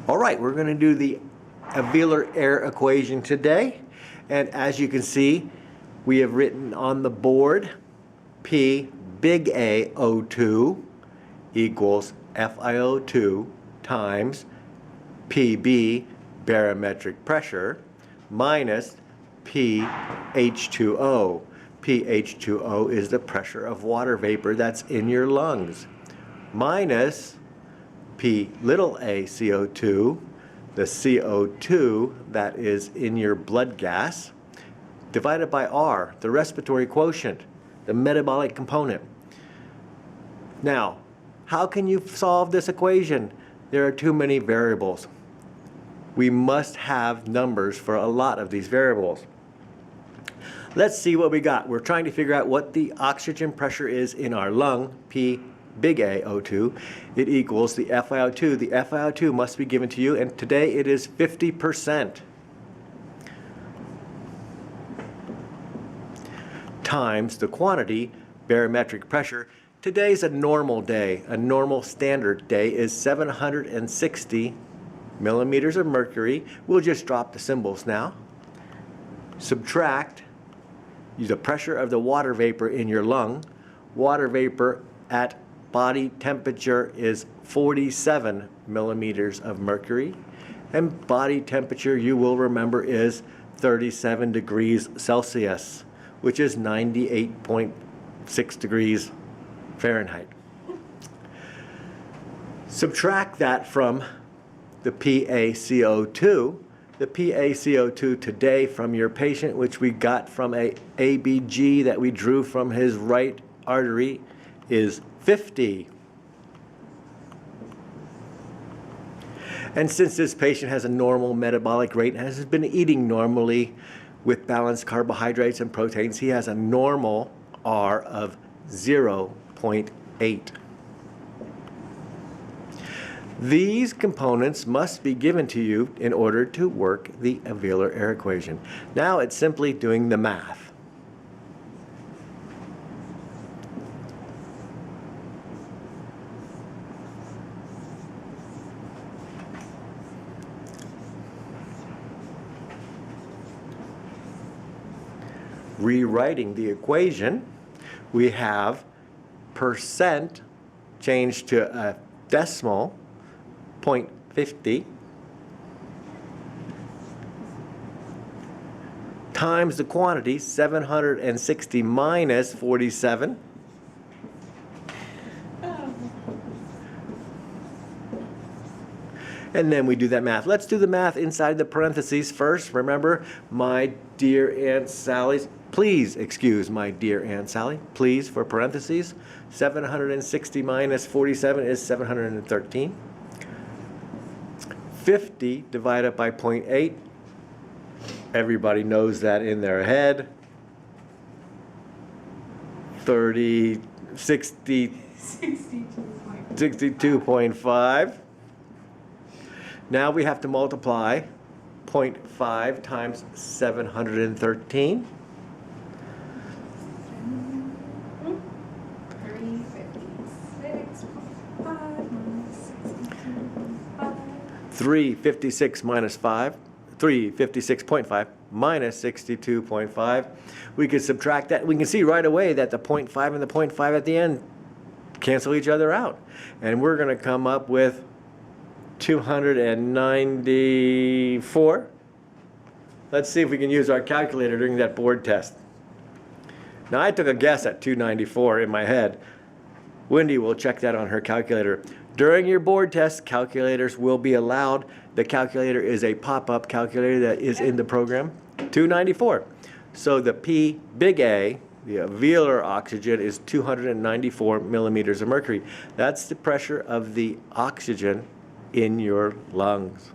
All right, we're going to do the alveolar air equation today. And as you can see, we have written on the board P big A O2 equals FiO2 times PB barometric pressure minus pH2O. pH2O is the pressure of water vapor that's in your lungs, minus P little a CO2, the CO2 that is in your blood gas, divided by R, the respiratory quotient, the metabolic component. Now, how can you solve this equation? There are too many variables. We must have numbers for a lot of these variables. Let's see what we got. We're trying to figure out what the oxygen pressure is in our lung, P big A O2. It equals the FiO2. The FiO2 must be given to you, and today it is 50%. Times the quantity, barometric pressure. Today's a normal day. A normal standard day is 760 millimeters of mercury. We'll just drop the symbols now. Subtract the pressure of the water vapor in your lung. Water vapor at body temperature is 47 millimeters of mercury. And body temperature, you will remember, is 37 degrees Celsius, which is 98.6 degrees Fahrenheit. Subtract that from the PaCO2. The PaCO2 today from your patient, which we got from a ABG that we drew from his right artery, is 50. And since this patient has a normal metabolic rate and has been eating normally with balanced carbohydrates and proteins, he has a normal R of 0.8. These components must be given to you in order to work the alveolar air equation. Now it's simply doing the math. Rewriting the equation, we have percent changed to a decimal, 0.50, times the quantity, 760 minus 47. And then we do that math. Let's do the math inside the parentheses first. Remember, my dear Aunt Sally's, please excuse my dear Aunt Sally, please, for parentheses. 760 minus 47 is 713. 50 divided by 0.8. Everybody knows that in their head. 62.5. Now we have to multiply 0.5 times 713. 356 minus 5, 356.5 minus 62.5. We can subtract that. We can see right away that the 0.5 and the 0.5 at the end cancel each other out. And we're going to come up with 294. Let's see if we can use our calculator during that board test. Now I took a guess at 294 in my head. Wendy will check that on her calculator. During your board test, calculators will be allowed. The calculator is a pop-up calculator that is in the program. 294. So the P big A, the alveolar oxygen, is 294 millimeters of mercury. That's the pressure of the oxygen in your lungs.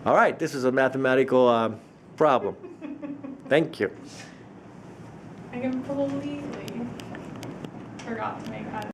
All right, this is a mathematical problem. Thank you. I completely forgot to make that.